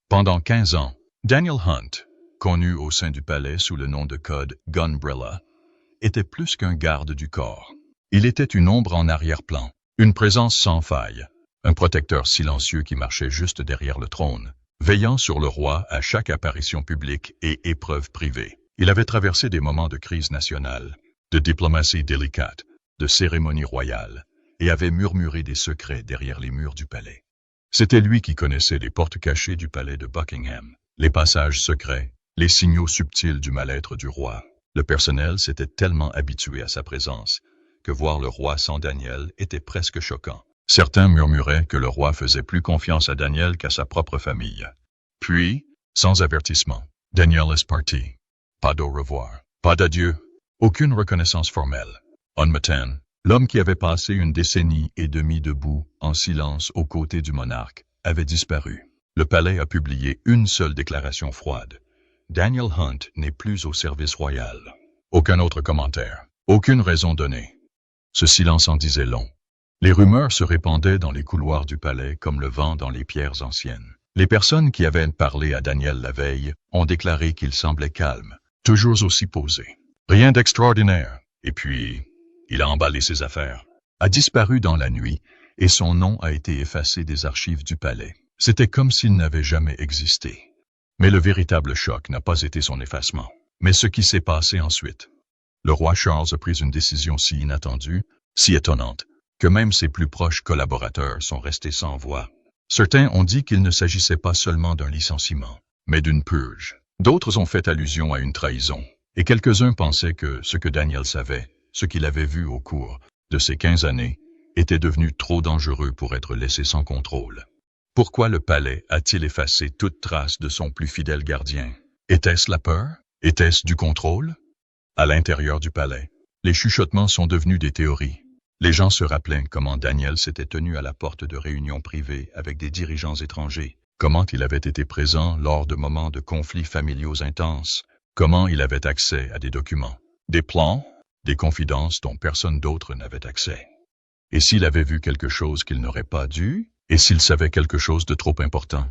Pendant 15 ans, Daniel Hunt, connu au sein du palais sous le nom de code Gunbrella, était plus qu'un garde du corps. Il était une ombre en arrière-plan, une présence sans faille, un protecteur silencieux qui marchait juste derrière le trône, veillant sur le roi à chaque apparition publique et épreuve privée. Il avait traversé des moments de crise nationale, de diplomatie délicate, de cérémonie royale, et avait murmuré des secrets derrière les murs du palais. C'était lui qui connaissait les portes cachées du palais de Buckingham, les passages secrets, les signaux subtils du mal-être du roi. Le personnel s'était tellement habitué à sa présence que voir le roi sans Daniel était presque choquant. Certains murmuraient que le roi faisait plus confiance à Daniel qu'à sa propre famille. Puis, sans avertissement, Daniel est parti. Pas d'au revoir, pas d'adieu, aucune reconnaissance formelle. Un matin, l'homme qui avait passé une décennie et demie debout, en silence aux côtés du monarque, avait disparu. Le palais a publié une seule déclaration froide. Daniel Hunt n'est plus au service royal. Aucun autre commentaire, aucune raison donnée. Ce silence en disait long. Les rumeurs se répandaient dans les couloirs du palais comme le vent dans les pierres anciennes. Les personnes qui avaient parlé à Daniel la veille ont déclaré qu'il semblait calme, toujours aussi posé. Rien d'extraordinaire. Et puis, il a emballé ses affaires, a disparu dans la nuit et son nom a été effacé des archives du palais. C'était comme s'il n'avait jamais existé. Mais le véritable choc n'a pas été son effacement, mais ce qui s'est passé ensuite. Le roi Charles a pris une décision si inattendue, si étonnante, que même ses plus proches collaborateurs sont restés sans voix. Certains ont dit qu'il ne s'agissait pas seulement d'un licenciement, mais d'une purge. D'autres ont fait allusion à une trahison, et quelques-uns pensaient que ce que Daniel savait, ce qu'il avait vu au cours de ces 15 années, était devenu trop dangereux pour être laissé sans contrôle. Pourquoi le palais a-t-il effacé toute trace de son plus fidèle gardien? Était-ce la peur? Était-ce du contrôle? À l'intérieur du palais, les chuchotements sont devenus des théories. Les gens se rappelaient comment Daniel s'était tenu à la porte de réunions privées avec des dirigeants étrangers, comment il avait été présent lors de moments de conflits familiaux intenses, comment il avait accès à des documents, des plans, des confidences dont personne d'autre n'avait accès. Et s'il avait vu quelque chose qu'il n'aurait pas dû, et s'il savait quelque chose de trop important?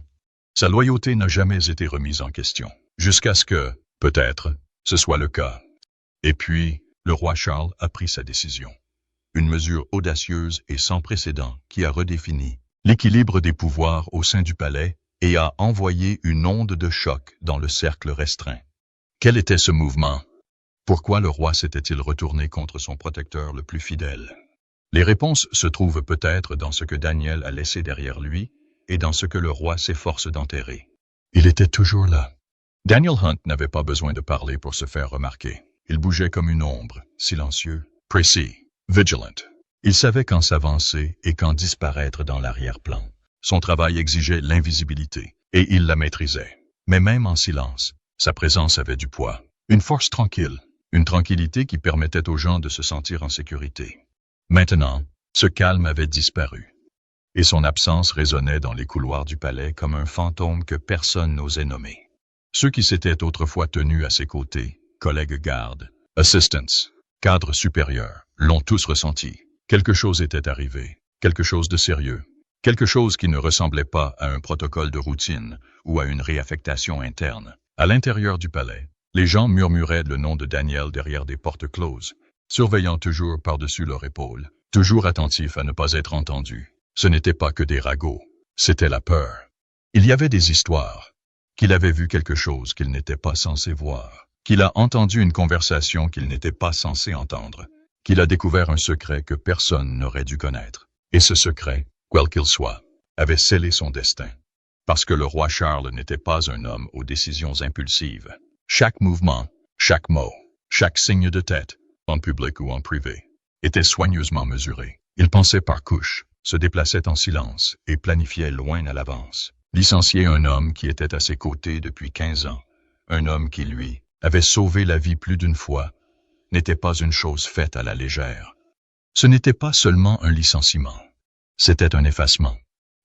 Sa loyauté n'a jamais été remise en question, jusqu'à ce que, peut-être, ce soit le cas. Et puis, le roi Charles a pris sa décision. Une mesure audacieuse et sans précédent qui a redéfini l'équilibre des pouvoirs au sein du palais et a envoyé une onde de choc dans le cercle restreint. Quel était ce mouvement? Pourquoi le roi s'était-il retourné contre son protecteur le plus fidèle? Les réponses se trouvent peut-être dans ce que Daniel a laissé derrière lui et dans ce que le roi s'efforce d'enterrer. Il était toujours là. Daniel Hunt n'avait pas besoin de parler pour se faire remarquer. Il bougeait comme une ombre, silencieux, précis, vigilant. Il savait quand s'avancer et quand disparaître dans l'arrière-plan. Son travail exigeait l'invisibilité, et il la maîtrisait. Mais même en silence, sa présence avait du poids. Une force tranquille, une tranquillité qui permettait aux gens de se sentir en sécurité. Maintenant, ce calme avait disparu, et son absence résonnait dans les couloirs du palais comme un fantôme que personne n'osait nommer. Ceux qui s'étaient autrefois tenus à ses côtés, collègues gardes, assistants, cadres supérieurs, l'ont tous ressenti. Quelque chose était arrivé, quelque chose de sérieux, quelque chose qui ne ressemblait pas à un protocole de routine ou à une réaffectation interne. À l'intérieur du palais, les gens murmuraient le nom de Daniel derrière des portes closes, surveillant toujours par-dessus leur épaule, toujours attentifs à ne pas être entendus. Ce n'était pas que des ragots, c'était la peur. Il y avait des histoires, qu'il avait vu quelque chose qu'il n'était pas censé voir, qu'il a entendu une conversation qu'il n'était pas censé entendre, qu'il a découvert un secret que personne n'aurait dû connaître. Et ce secret, quel qu'il soit, avait scellé son destin. Parce que le roi Charles n'était pas un homme aux décisions impulsives. Chaque mouvement, chaque mot, chaque signe de tête, en public ou en privé, était soigneusement mesuré. Il pensait par couches, se déplaçait en silence et planifiait loin à l'avance. Licencier un homme qui était à ses côtés depuis 15 ans, un homme qui, lui, avait sauvé la vie plus d'une fois, n'était pas une chose faite à la légère. Ce n'était pas seulement un licenciement, c'était un effacement.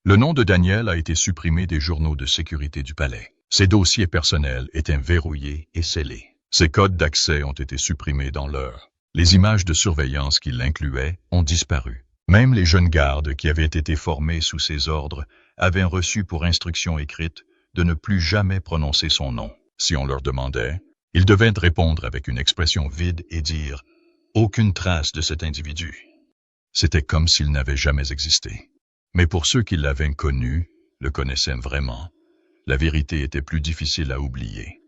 Le nom de Daniel a été supprimé des journaux de sécurité du palais. Ses dossiers personnels étaient verrouillés et scellés. Ses codes d'accès ont été supprimés dans l'heure. Les images de surveillance qui l'incluaient ont disparu. Même les jeunes gardes qui avaient été formés sous ses ordres avaient reçu pour instruction écrite de ne plus jamais prononcer son nom. Si on leur demandait, ils devaient répondre avec une expression vide et dire « aucune trace de cet individu ». C'était comme s'il n'avait jamais existé. Mais pour ceux qui l'avaient connu, le connaissaient vraiment, la vérité était plus difficile à oublier.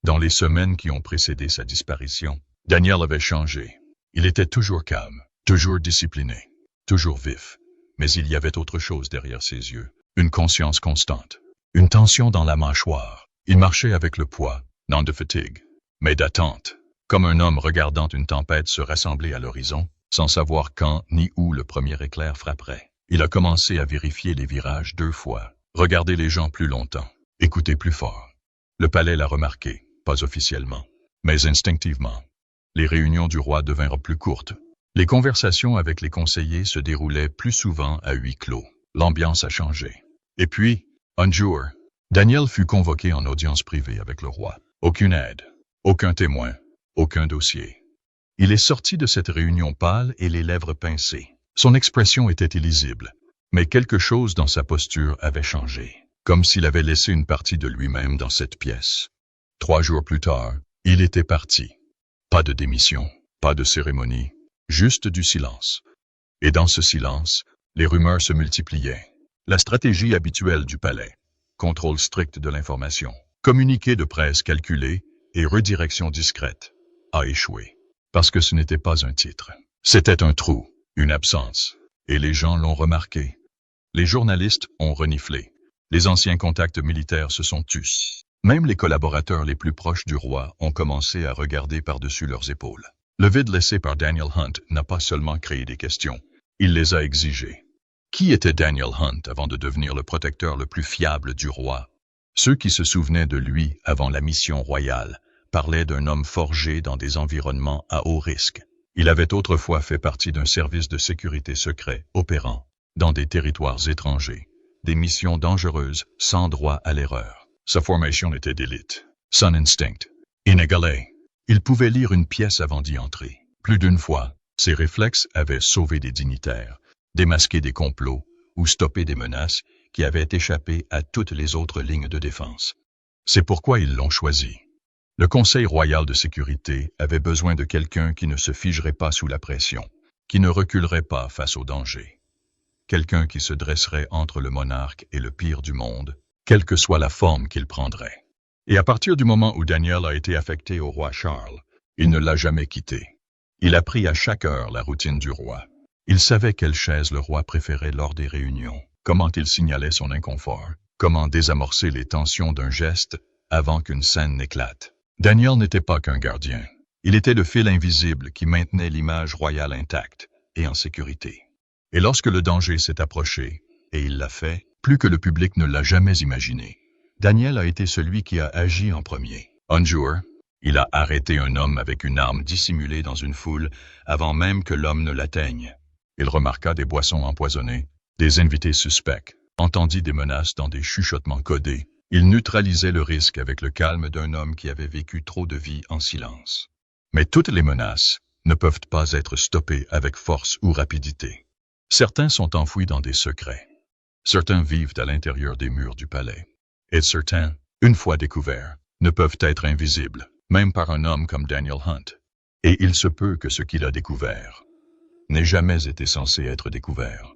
Dans les semaines qui ont précédé sa disparition, Daniel avait changé. Il était toujours calme, toujours discipliné, toujours vif. Mais il y avait autre chose derrière ses yeux, une conscience constante, une tension dans la mâchoire. Il marchait avec le poids, non de fatigue, mais d'attente, comme un homme regardant une tempête se rassembler à l'horizon, sans savoir quand ni où le premier éclair frapperait. Il a commencé à vérifier les virages 2 fois, regarder les gens plus longtemps, écouter plus fort. Le palais l'a remarqué, pas officiellement, mais instinctivement. Les réunions du roi devinrent plus courtes. Les conversations avec les conseillers se déroulaient plus souvent à huis clos. L'ambiance a changé. Et puis, un jour, Daniel fut convoqué en audience privée avec le roi. Aucune aide, aucun témoin, aucun dossier. Il est sorti de cette réunion pâle et les lèvres pincées. Son expression était illisible, mais quelque chose dans sa posture avait changé, comme s'il avait laissé une partie de lui-même dans cette pièce. 3 jours plus tard, il était parti. Pas de démission, pas de cérémonie, juste du silence. Et dans ce silence, les rumeurs se multipliaient. La stratégie habituelle du palais, contrôle strict de l'information, communiqué de presse calculé et redirection discrète, a échoué. Parce que ce n'était pas un titre. C'était un trou, une absence. Et les gens l'ont remarqué. Les journalistes ont reniflé. Les anciens contacts militaires se sont tus. Même les collaborateurs les plus proches du roi ont commencé à regarder par-dessus leurs épaules. Le vide laissé par Daniel Hunt n'a pas seulement créé des questions, il les a exigées. Qui était Daniel Hunt avant de devenir le protecteur le plus fiable du roi? Ceux qui se souvenaient de lui avant la mission royale parlaient d'un homme forgé dans des environnements à haut risque. Il avait autrefois fait partie d'un service de sécurité secret opérant dans des territoires étrangers, des missions dangereuses sans droit à l'erreur. Sa formation était d'élite, son instinct, inégalé. Il pouvait lire une pièce avant d'y entrer. Plus d'une fois, ses réflexes avaient sauvé des dignitaires, démasqué des complots ou stoppé des menaces qui avaient échappé à toutes les autres lignes de défense. C'est pourquoi ils l'ont choisi. Le Conseil royal de sécurité avait besoin de quelqu'un qui ne se figerait pas sous la pression, qui ne reculerait pas face au danger. Quelqu'un qui se dresserait entre le monarque et le pire du monde, quelle que soit la forme qu'il prendrait. Et à partir du moment où Daniel a été affecté au roi Charles, il ne l'a jamais quitté. Il a pris à chaque heure la routine du roi. Il savait quelle chaise le roi préférait lors des réunions, comment il signalait son inconfort, comment désamorcer les tensions d'un geste avant qu'une scène n'éclate. Daniel n'était pas qu'un gardien. Il était le fil invisible qui maintenait l'image royale intacte et en sécurité. Et lorsque le danger s'est approché, et il l'a fait, plus que le public ne l'a jamais imaginé, Daniel a été celui qui a agi en premier. Un jour, il a arrêté un homme avec une arme dissimulée dans une foule avant même que l'homme ne l'atteigne. Il remarqua des boissons empoisonnées, des invités suspects, entendit des menaces dans des chuchotements codés. Il neutralisait le risque avec le calme d'un homme qui avait vécu trop de vies en silence. Mais toutes les menaces ne peuvent pas être stoppées avec force ou rapidité. Certains sont enfouis dans des secrets. Certains vivent à l'intérieur des murs du palais. Et certains, une fois découverts, ne peuvent être invisibles, même par un homme comme Daniel Hunt. Et il se peut que ce qu'il a découvert n'ait jamais été censé être découvert.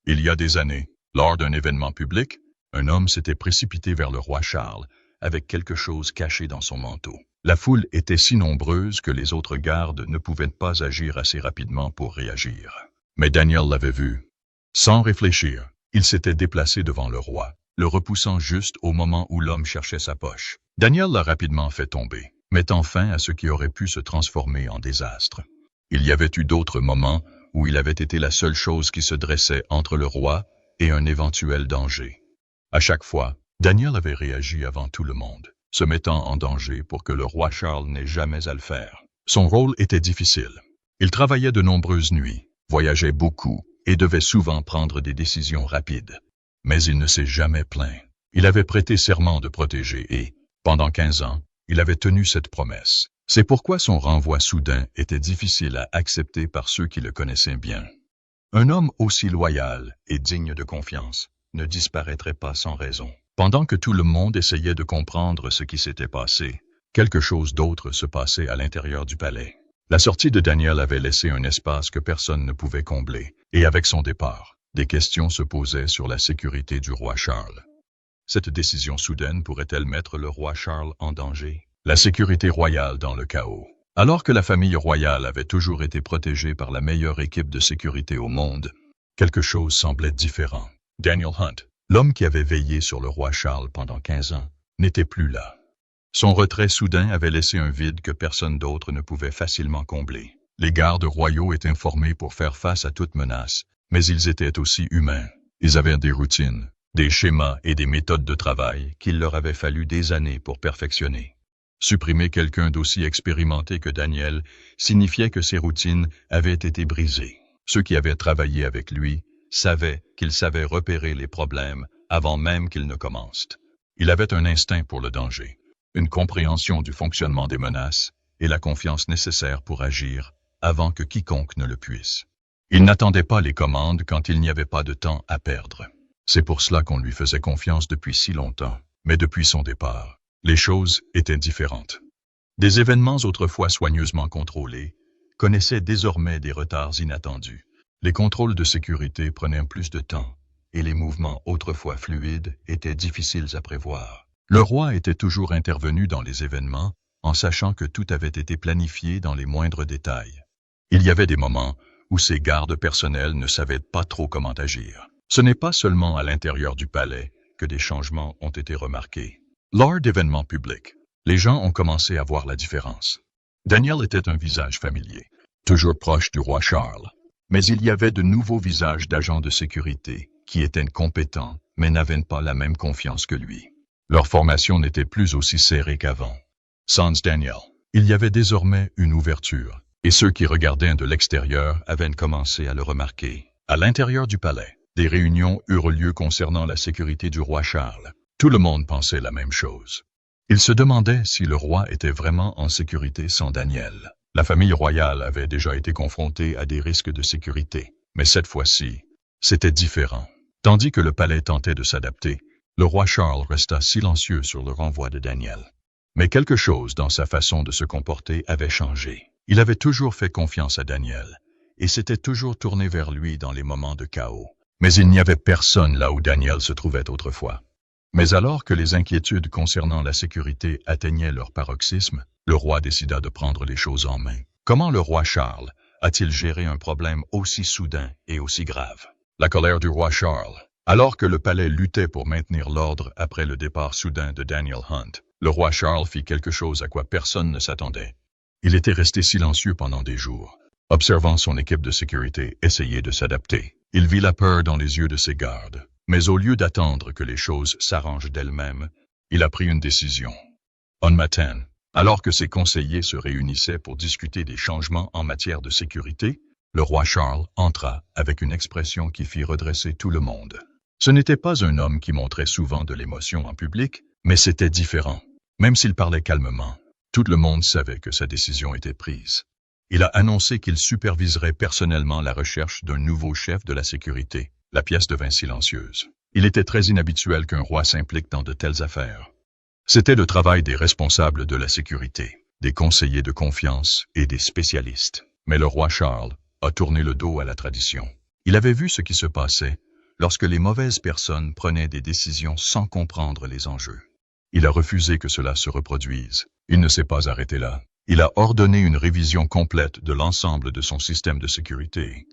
Il y a des années, lors d'un événement public, un homme s'était précipité vers le roi Charles avec quelque chose caché dans son manteau. La foule était si nombreuse que les autres gardes ne pouvaient pas agir assez rapidement pour réagir. Mais Daniel l'avait vu. Sans réfléchir, il s'était déplacé devant le roi, le repoussant juste au moment où l'homme cherchait sa poche. Daniel l'a rapidement fait tomber, mettant fin à ce qui aurait pu se transformer en désastre. Il y avait eu d'autres moments où il avait été la seule chose qui se dressait entre le roi et un éventuel danger. À chaque fois, Daniel avait réagi avant tout le monde, se mettant en danger pour que le roi Charles n'ait jamais à le faire. Son rôle était difficile. Il travaillait de nombreuses nuits, voyageait beaucoup et devait souvent prendre des décisions rapides. Mais il ne s'est jamais plaint. Il avait prêté serment de protéger et, pendant 15 ans, il avait tenu cette promesse. C'est pourquoi son renvoi soudain était difficile à accepter par ceux qui le connaissaient bien. Un homme aussi loyal et digne de confiance ne disparaîtrait pas sans raison. Pendant que tout le monde essayait de comprendre ce qui s'était passé, quelque chose d'autre se passait à l'intérieur du palais. La sortie de Daniel avait laissé un espace que personne ne pouvait combler, et avec son départ, des questions se posaient sur la sécurité du roi Charles. Cette décision soudaine pourrait-elle mettre le roi Charles en danger? La sécurité royale dans le chaos. Alors que la famille royale avait toujours été protégée par la meilleure équipe de sécurité au monde, quelque chose semblait différent. Daniel Hunt, l'homme qui avait veillé sur le roi Charles pendant 15 ans, n'était plus là. Son retrait soudain avait laissé un vide que personne d'autre ne pouvait facilement combler. Les gardes royaux étaient formés pour faire face à toute menace, mais ils étaient aussi humains. Ils avaient des routines, des schémas et des méthodes de travail qu'il leur avait fallu des années pour perfectionner. Supprimer quelqu'un d'aussi expérimenté que Daniel signifiait que ses routines avaient été brisées. Ceux qui avaient travaillé avec lui savaient qu'il savait repérer les problèmes avant même qu'ils ne commencent. Il avait un instinct pour le danger, une compréhension du fonctionnement des menaces et la confiance nécessaire pour agir avant que quiconque ne le puisse. Il n'attendait pas les commandes quand il n'y avait pas de temps à perdre. C'est pour cela qu'on lui faisait confiance depuis si longtemps, mais depuis son départ, les choses étaient différentes. Des événements autrefois soigneusement contrôlés connaissaient désormais des retards inattendus. Les contrôles de sécurité prenaient plus de temps et les mouvements autrefois fluides étaient difficiles à prévoir. Le roi était toujours intervenu dans les événements en sachant que tout avait été planifié dans les moindres détails. Il y avait des moments où ses gardes personnels ne savaient pas trop comment agir. Ce n'est pas seulement à l'intérieur du palais que des changements ont été remarqués. Lors d'événements publics, les gens ont commencé à voir la différence. Daniel était un visage familier, toujours proche du roi Charles. Mais il y avait de nouveaux visages d'agents de sécurité qui étaient compétents mais n'avaient pas la même confiance que lui. Leur formation n'était plus aussi serrée qu'avant. Sans Daniel, il y avait désormais une ouverture, et ceux qui regardaient de l'extérieur avaient commencé à le remarquer. À l'intérieur du palais, des réunions eurent lieu concernant la sécurité du roi Charles. Tout le monde pensait la même chose. Ils se demandaient si le roi était vraiment en sécurité sans Daniel. La famille royale avait déjà été confrontée à des risques de sécurité, mais cette fois-ci, c'était différent. Tandis que le palais tentait de s'adapter, le roi Charles resta silencieux sur le renvoi de Daniel. Mais quelque chose dans sa façon de se comporter avait changé. Il avait toujours fait confiance à Daniel, et s'était toujours tourné vers lui dans les moments de chaos. Mais il n'y avait personne là où Daniel se trouvait autrefois. Mais alors que les inquiétudes concernant la sécurité atteignaient leur paroxysme, le roi décida de prendre les choses en main. Comment le roi Charles a-t-il géré un problème aussi soudain et aussi grave? La colère du roi Charles. Alors que le palais luttait pour maintenir l'ordre après le départ soudain de Daniel Hunt, le roi Charles fit quelque chose à quoi personne ne s'attendait. Il était resté silencieux pendant des jours, observant son équipe de sécurité essayer de s'adapter. Il vit la peur dans les yeux de ses gardes. Mais au lieu d'attendre que les choses s'arrangent d'elles-mêmes, il a pris une décision. Un matin, alors que ses conseillers se réunissaient pour discuter des changements en matière de sécurité, le roi Charles entra avec une expression qui fit redresser tout le monde. Ce n'était pas un homme qui montrait souvent de l'émotion en public, mais c'était différent. Même s'il parlait calmement, tout le monde savait que sa décision était prise. Il a annoncé qu'il superviserait personnellement la recherche d'un nouveau chef de la sécurité. La pièce devint silencieuse. Il était très inhabituel qu'un roi s'implique dans de telles affaires. C'était le travail des responsables de la sécurité, des conseillers de confiance et des spécialistes. Mais le roi Charles a tourné le dos à la tradition. Il avait vu ce qui se passait lorsque les mauvaises personnes prenaient des décisions sans comprendre les enjeux. Il a refusé que cela se reproduise. Il ne s'est pas arrêté là. Il a ordonné une révision complète de l'ensemble de son système de sécurité.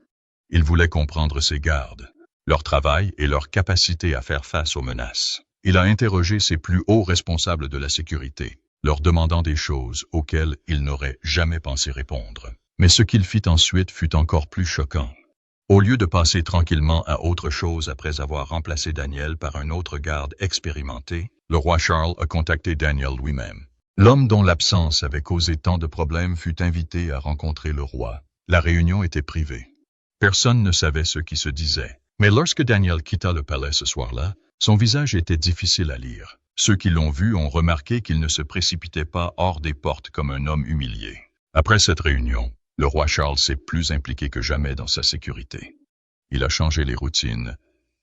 Il voulait comprendre ses gardes, leur travail et leur capacité à faire face aux menaces. Il a interrogé ses plus hauts responsables de la sécurité, leur demandant des choses auxquelles il n'aurait jamais pensé répondre. Mais ce qu'il fit ensuite fut encore plus choquant. Au lieu de passer tranquillement à autre chose après avoir remplacé Daniel par un autre garde expérimenté, le roi Charles a contacté Daniel lui-même. L'homme dont l'absence avait causé tant de problèmes fut invité à rencontrer le roi. La réunion était privée. Personne ne savait ce qui se disait. Mais lorsque Daniel quitta le palais ce soir-là, son visage était difficile à lire. Ceux qui l'ont vu ont remarqué qu'il ne se précipitait pas hors des portes comme un homme humilié. Après cette réunion, le roi Charles s'est plus impliqué que jamais dans sa sécurité. Il a changé les routines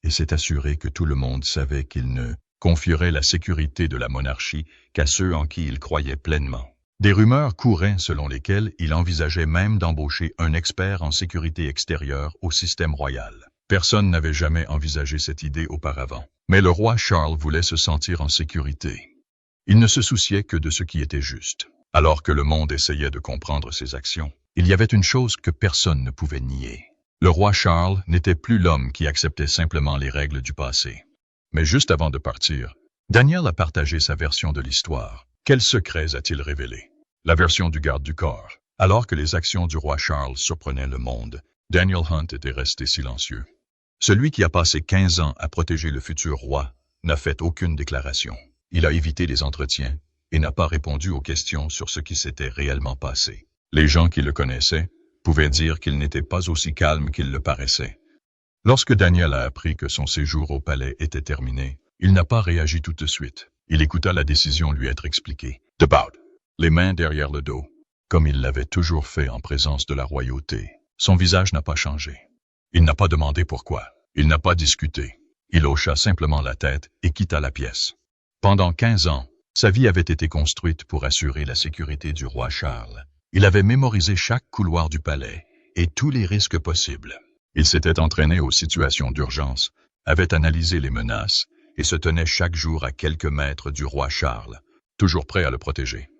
et s'est assuré que tout le monde savait qu'il ne confierait la sécurité de la monarchie qu'à ceux en qui il croyait pleinement. Des rumeurs couraient selon lesquelles il envisageait même d'embaucher un expert en sécurité extérieure au système royal. Personne n'avait jamais envisagé cette idée auparavant. Mais le roi Charles voulait se sentir en sécurité. Il ne se souciait que de ce qui était juste. Alors que le monde essayait de comprendre ses actions, il y avait une chose que personne ne pouvait nier. Le roi Charles n'était plus l'homme qui acceptait simplement les règles du passé. Mais juste avant de partir, Daniel a partagé sa version de l'histoire. Quels secrets a-t-il révélé? La version du garde du corps. Alors que les actions du roi Charles surprenaient le monde, Daniel Hunt était resté silencieux. Celui qui a passé 15 ans à protéger le futur roi n'a fait aucune déclaration. Il a évité les entretiens et n'a pas répondu aux questions sur ce qui s'était réellement passé. Les gens qui le connaissaient pouvaient dire qu'il n'était pas aussi calme qu'il le paraissait. Lorsque Daniel a appris que son séjour au palais était terminé, il n'a pas réagi tout de suite. Il écouta la décision lui être expliquée. Debout, les mains derrière le dos, comme il l'avait toujours fait en présence de la royauté. Son visage n'a pas changé. Il n'a pas demandé pourquoi. Il n'a pas discuté. Il hocha simplement la tête et quitta la pièce. Pendant 15 ans, sa vie avait été construite pour assurer la sécurité du roi Charles. Il avait mémorisé chaque couloir du palais et tous les risques possibles. Il s'était entraîné aux situations d'urgence, avait analysé les menaces et se tenait chaque jour à quelques mètres du roi Charles, toujours prêt à le protéger.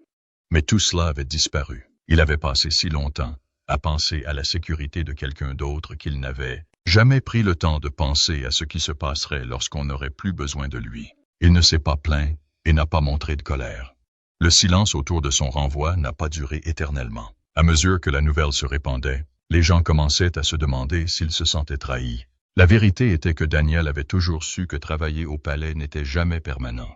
Mais tout cela avait disparu. Il avait passé si longtemps à penser à la sécurité de quelqu'un d'autre qu'il n'avait jamais pris le temps de penser à ce qui se passerait lorsqu'on n'aurait plus besoin de lui. Il ne s'est pas plaint et n'a pas montré de colère. Le silence autour de son renvoi n'a pas duré éternellement. À mesure que la nouvelle se répandait, les gens commençaient à se demander s'ils se sentaient trahis. La vérité était que Daniel avait toujours su que travailler au palais n'était jamais permanent.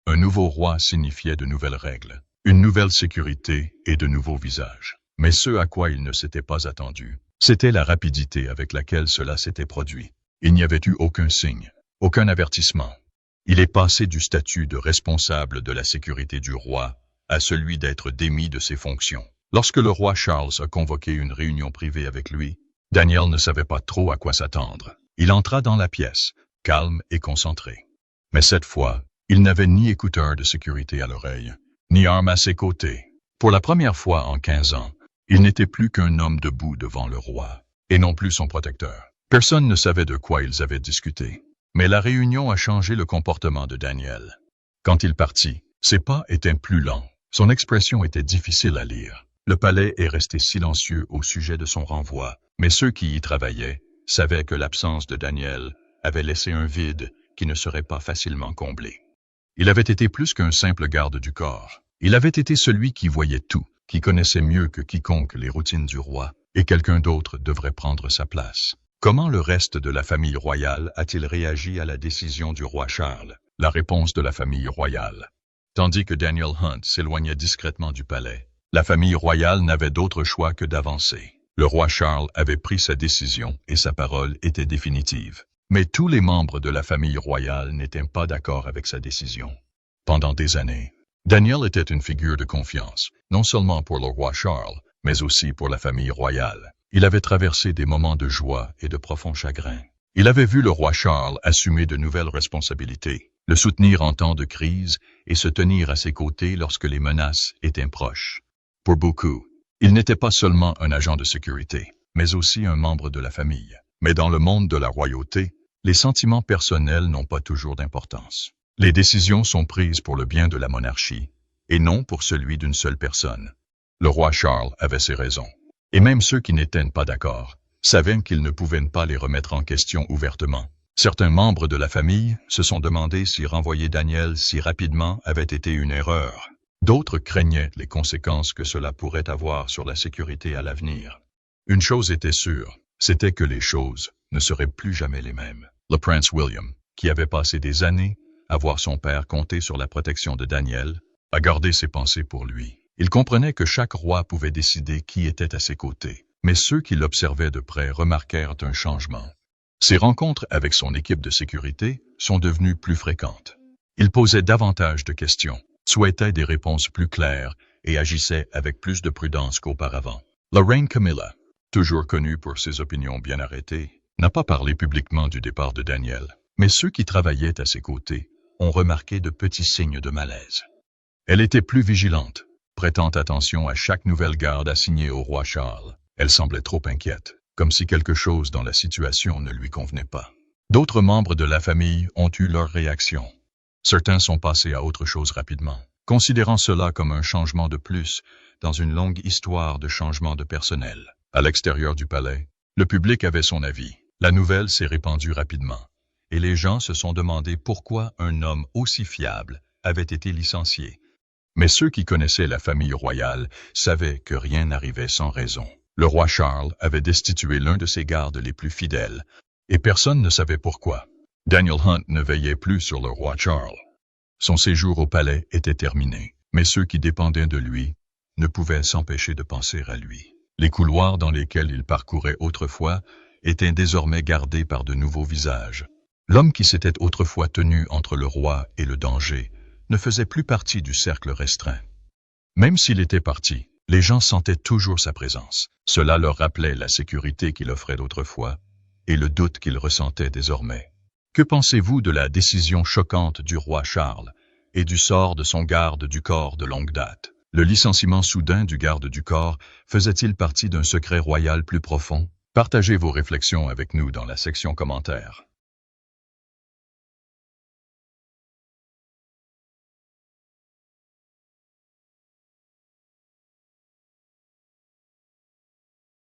Un nouveau roi signifiait de nouvelles règles, une nouvelle sécurité et de nouveaux visages. Mais ce à quoi il ne s'était pas attendu, c'était la rapidité avec laquelle cela s'était produit. Il n'y avait eu aucun signe, aucun avertissement. Il est passé du statut de responsable de la sécurité du roi à celui d'être démis de ses fonctions. Lorsque le roi Charles a convoqué une réunion privée avec lui, Daniel ne savait pas trop à quoi s'attendre. Il entra dans la pièce, calme et concentré. Mais cette fois, il n'avait ni écouteur de sécurité à l'oreille, ni arme à ses côtés. Pour la première fois en 15 ans, il n'était plus qu'un homme debout devant le roi, et non plus son protecteur. Personne ne savait de quoi ils avaient discuté. Mais la réunion a changé le comportement de Daniel. Quand il partit, ses pas étaient plus lents. Son expression était difficile à lire. Le palais est resté silencieux au sujet de son renvoi, mais ceux qui y travaillaient savaient que l'absence de Daniel avait laissé un vide qui ne serait pas facilement comblé. Il avait été plus qu'un simple garde du corps. Il avait été celui qui voyait tout, qui connaissait mieux que quiconque les routines du roi, et quelqu'un d'autre devrait prendre sa place. Comment le reste de la famille royale a-t-il réagi à la décision du roi Charles? La réponse de la famille royale. Tandis que Daniel Hunt s'éloignait discrètement du palais, la famille royale n'avait d'autre choix que d'avancer. Le roi Charles avait pris sa décision et sa parole était définitive. Mais tous les membres de la famille royale n'étaient pas d'accord avec sa décision. Pendant des années, Daniel était une figure de confiance, non seulement pour le roi Charles, mais aussi pour la famille royale. Il avait traversé des moments de joie et de profond chagrin. Il avait vu le roi Charles assumer de nouvelles responsabilités, le soutenir en temps de crise et se tenir à ses côtés lorsque les menaces étaient proches. Pour beaucoup, il n'était pas seulement un agent de sécurité, mais aussi un membre de la famille. Mais dans le monde de la royauté, les sentiments personnels n'ont pas toujours d'importance. Les décisions sont prises pour le bien de la monarchie, et non pour celui d'une seule personne. Le roi Charles avait ses raisons. Et même ceux qui n'étaient pas d'accord savaient qu'ils ne pouvaient pas les remettre en question ouvertement. Certains membres de la famille se sont demandé si renvoyer Daniel si rapidement avait été une erreur. D'autres craignaient les conséquences que cela pourrait avoir sur la sécurité à l'avenir. Une chose était sûre, c'était que les choses ne seraient plus jamais les mêmes. Le prince William, qui avait passé des années à voir son père compter sur la protection de Daniel, a gardé ses pensées pour lui. Il comprenait que chaque roi pouvait décider qui était à ses côtés, mais ceux qui l'observaient de près remarquèrent un changement. Ses rencontres avec son équipe de sécurité sont devenues plus fréquentes. Il posait davantage de questions, souhaitait des réponses plus claires et agissait avec plus de prudence qu'auparavant. La reine Camilla, toujours connue pour ses opinions bien arrêtées, n'a pas parlé publiquement du départ de Daniel, mais ceux qui travaillaient à ses côtés on remarquait de petits signes de malaise. Elle était plus vigilante, prêtant attention à chaque nouvelle garde assignée au roi Charles. Elle semblait trop inquiète, comme si quelque chose dans la situation ne lui convenait pas. D'autres membres de la famille ont eu leur réaction. Certains sont passés à autre chose rapidement, considérant cela comme un changement de plus dans une longue histoire de changement de personnel. À l'extérieur du palais, le public avait son avis. La nouvelle s'est répandue rapidement, et les gens se sont demandé pourquoi un homme aussi fiable avait été licencié. Mais ceux qui connaissaient la famille royale savaient que rien n'arrivait sans raison. Le roi Charles avait destitué l'un de ses gardes les plus fidèles, et personne ne savait pourquoi. Daniel Hunt ne veillait plus sur le roi Charles. Son séjour au palais était terminé, mais ceux qui dépendaient de lui ne pouvaient s'empêcher de penser à lui. Les couloirs dans lesquels il parcourait autrefois étaient désormais gardés par de nouveaux visages. L'homme qui s'était autrefois tenu entre le roi et le danger ne faisait plus partie du cercle restreint. Même s'il était parti, les gens sentaient toujours sa présence. Cela leur rappelait la sécurité qu'il offrait autrefois et le doute qu'il ressentait désormais. Que pensez-vous de la décision choquante du roi Charles et du sort de son garde du corps de longue date? Le licenciement soudain du garde du corps faisait-il partie d'un secret royal plus profond? Partagez vos réflexions avec nous dans la section commentaires.